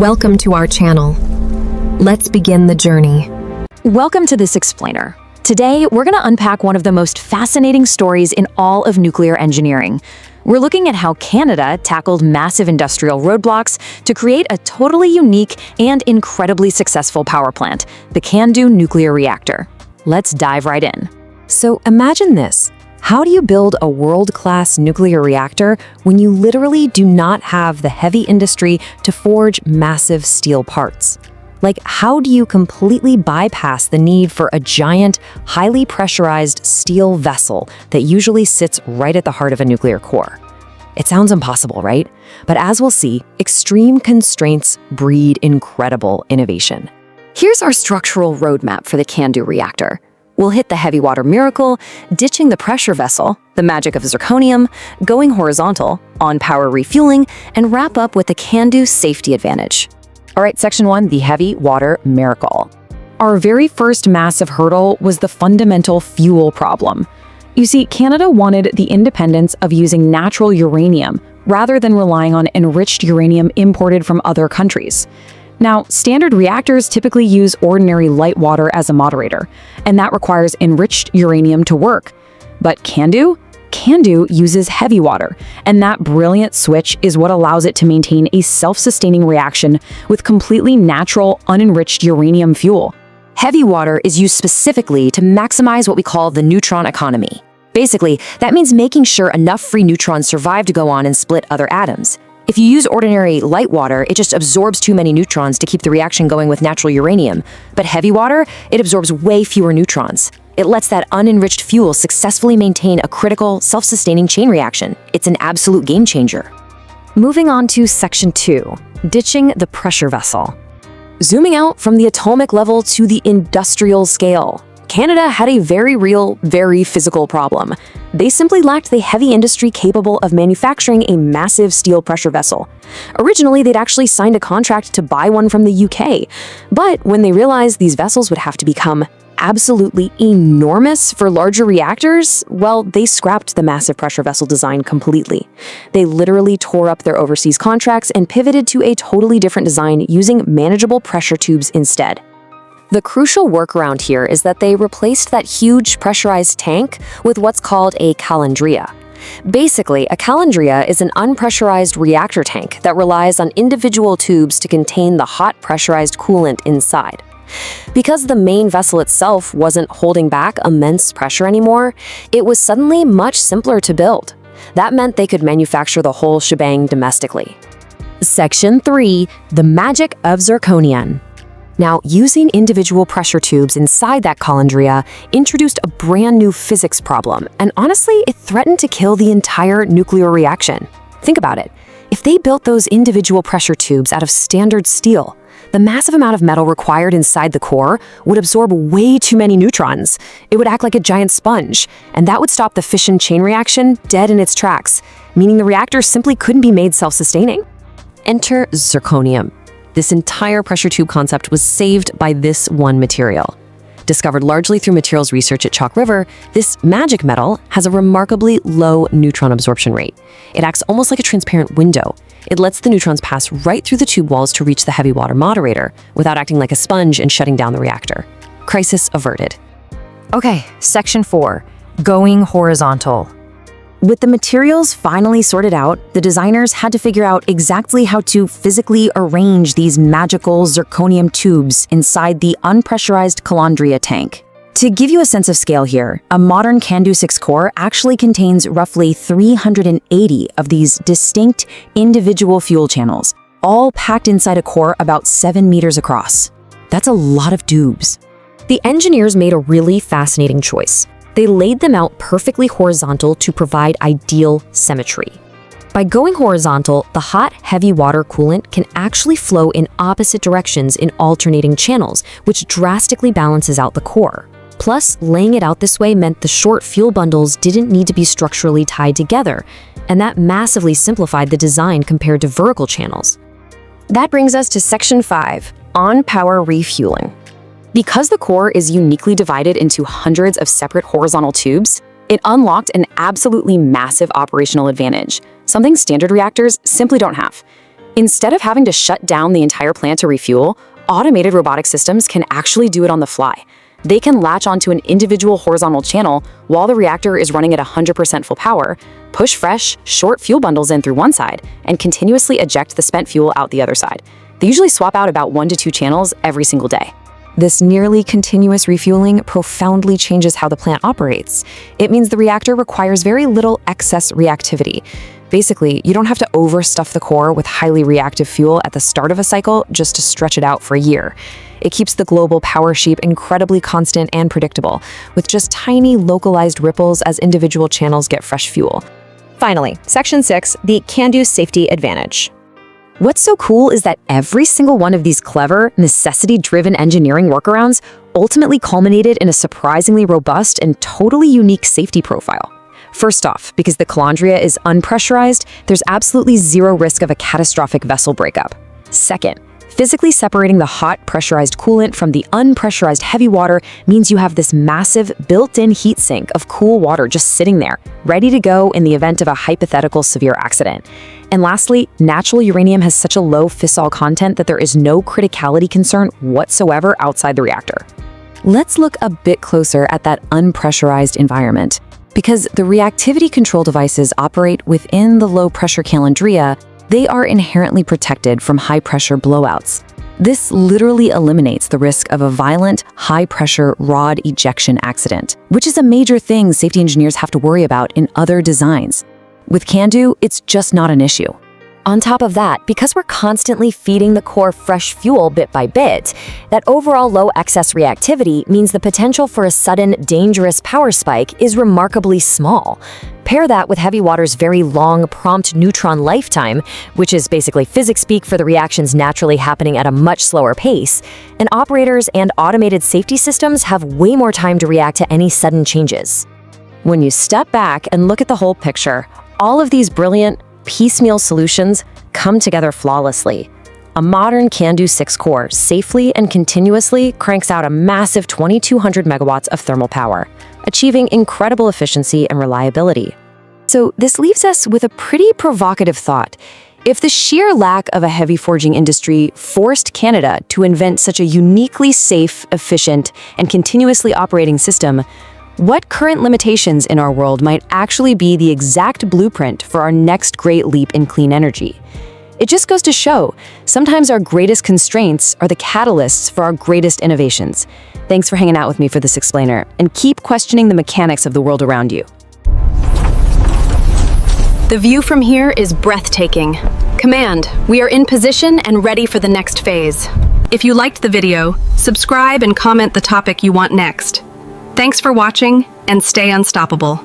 Welcome to our channel. Let's begin the journey. Welcome to this explainer. Today, we're going to unpack one of the most fascinating stories in all of nuclear engineering. We're looking at how Canada tackled massive industrial roadblocks to create a totally unique and incredibly successful power plant, the CANDU nuclear reactor. Let's dive right in. So imagine this. How do you build a world-class nuclear reactor when you literally do not have the heavy industry to forge massive steel parts? Like, how do you completely bypass the need for a giant, highly pressurized steel vessel that usually sits right at the heart of a nuclear core? It sounds impossible, right? But as we'll see, extreme constraints breed incredible innovation. Here's our structural roadmap for the CANDU reactor. We'll hit the heavy water miracle, ditching the pressure vessel, the magic of zirconium, going horizontal, on-power refueling, and wrap up with the CANDU safety advantage. All right, section 1, the heavy water miracle. Our very first massive hurdle was the fundamental fuel problem. You see, Canada wanted the independence of using natural uranium rather than relying on enriched uranium imported from other countries. Now, standard reactors typically use ordinary light water as a moderator, and that requires enriched uranium to work. But CANDU uses heavy water, and that brilliant switch is what allows it to maintain a self-sustaining reaction with completely natural, unenriched uranium fuel. Heavy water is used specifically to maximize what we call the neutron economy. Basically, that means making sure enough free neutrons survive to go on and split other atoms. If you use ordinary light water, it just absorbs too many neutrons to keep the reaction going with natural uranium. But heavy water, it absorbs way fewer neutrons. It lets that unenriched fuel successfully maintain a critical, self-sustaining chain reaction. It's an absolute game changer. Moving on to section 2, ditching the pressure vessel. Zooming out from the atomic level to the industrial scale, Canada had a very real, very physical problem. They simply lacked the heavy industry capable of manufacturing a massive steel pressure vessel. Originally, they'd actually signed a contract to buy one from the UK, but when they realized these vessels would have to become absolutely enormous for larger reactors, well, they scrapped the massive pressure vessel design completely. They literally tore up their overseas contracts and pivoted to a totally different design using manageable pressure tubes instead. The crucial workaround here is that they replaced that huge pressurized tank with what's called a Calandria. Basically, a Calandria is an unpressurized reactor tank that relies on individual tubes to contain the hot pressurized coolant inside. Because the main vessel itself wasn't holding back immense pressure anymore, it was suddenly much simpler to build. That meant they could manufacture the whole shebang domestically. Section 3, the magic of zirconium. Now, using individual pressure tubes inside that Calandria introduced a brand new physics problem, and honestly, it threatened to kill the entire nuclear reaction. Think about it. If they built those individual pressure tubes out of standard steel, the massive amount of metal required inside the core would absorb way too many neutrons. It would act like a giant sponge, and that would stop the fission chain reaction dead in its tracks, meaning the reactor simply couldn't be made self-sustaining. Enter zirconium. This entire pressure tube concept was saved by this one material. Discovered largely through materials research at Chalk River, this magic metal has a remarkably low neutron absorption rate. It acts almost like a transparent window. It lets the neutrons pass right through the tube walls to reach the heavy water moderator without acting like a sponge and shutting down the reactor. Crisis averted. Okay, section 4, going horizontal. With the materials finally sorted out, the designers had to figure out exactly how to physically arrange these magical zirconium tubes inside the unpressurized Calandria tank. To give you a sense of scale here, a modern CANDU 6 core actually contains roughly 380 of these distinct individual fuel channels, all packed inside a core about 7 meters across. That's a lot of tubes. The engineers made a really fascinating choice. They laid them out perfectly horizontal to provide ideal symmetry. By going horizontal, the hot, heavy water coolant can actually flow in opposite directions in alternating channels, which drastically balances out the core. Plus, laying it out this way meant the short fuel bundles didn't need to be structurally tied together, and that massively simplified the design compared to vertical channels. That brings us to section 5, on-power refueling. Because the core is uniquely divided into hundreds of separate horizontal tubes, it unlocked an absolutely massive operational advantage, something standard reactors simply don't have. Instead of having to shut down the entire plant to refuel, automated robotic systems can actually do it on the fly. They can latch onto an individual horizontal channel while the reactor is running at 100% full power, push fresh, short fuel bundles in through one side, and continuously eject the spent fuel out the other side. They usually swap out about 1 to 2 channels every single day. This nearly continuous refueling profoundly changes how the plant operates. It means the reactor requires very little excess reactivity. Basically, you don't have to overstuff the core with highly reactive fuel at the start of a cycle just to stretch it out for a year. It keeps the global power sheet incredibly constant and predictable, with just tiny localized ripples as individual channels get fresh fuel. Finally, Section 6, the CANDU safety advantage. What's so cool is that every single one of these clever, necessity-driven engineering workarounds ultimately culminated in a surprisingly robust and totally unique safety profile. First off, because the Calandria is unpressurized, there's absolutely zero risk of a catastrophic vessel breakup. Second, physically separating the hot, pressurized coolant from the unpressurized heavy water means you have this massive, built-in heat sink of cool water just sitting there, ready to go in the event of a hypothetical severe accident. And lastly, natural uranium has such a low fissile content that there is no criticality concern whatsoever outside the reactor. Let's look a bit closer at that unpressurized environment. Because the reactivity control devices operate within the low-pressure Calandria, they are inherently protected from high-pressure blowouts. This literally eliminates the risk of a violent, high-pressure rod ejection accident, which is a major thing safety engineers have to worry about in other designs. With CANDU, it's just not an issue. On top of that, because we're constantly feeding the core fresh fuel bit by bit, that overall low excess reactivity means the potential for a sudden, dangerous power spike is remarkably small. Pair that with heavy water's very long, prompt neutron lifetime, which is basically physics speak for the reactions naturally happening at a much slower pace, and operators and automated safety systems have way more time to react to any sudden changes. When you step back and look at the whole picture, all of these brilliant, piecemeal solutions come together flawlessly. A modern CANDU 6 core safely and continuously cranks out a massive 2,200 megawatts of thermal power, achieving incredible efficiency and reliability. So this leaves us with a pretty provocative thought. If the sheer lack of a heavy forging industry forced Canada to invent such a uniquely safe, efficient, and continuously operating system, what current limitations in our world might actually be the exact blueprint for our next great leap in clean energy? It just goes to show, sometimes our greatest constraints are the catalysts for our greatest innovations. Thanks for hanging out with me for this explainer, and keep questioning the mechanics of the world around you. The view from here is breathtaking. Command, we are in position and ready for the next phase. If you liked the video, subscribe and comment the topic you want next. Thanks for watching, and stay unstoppable.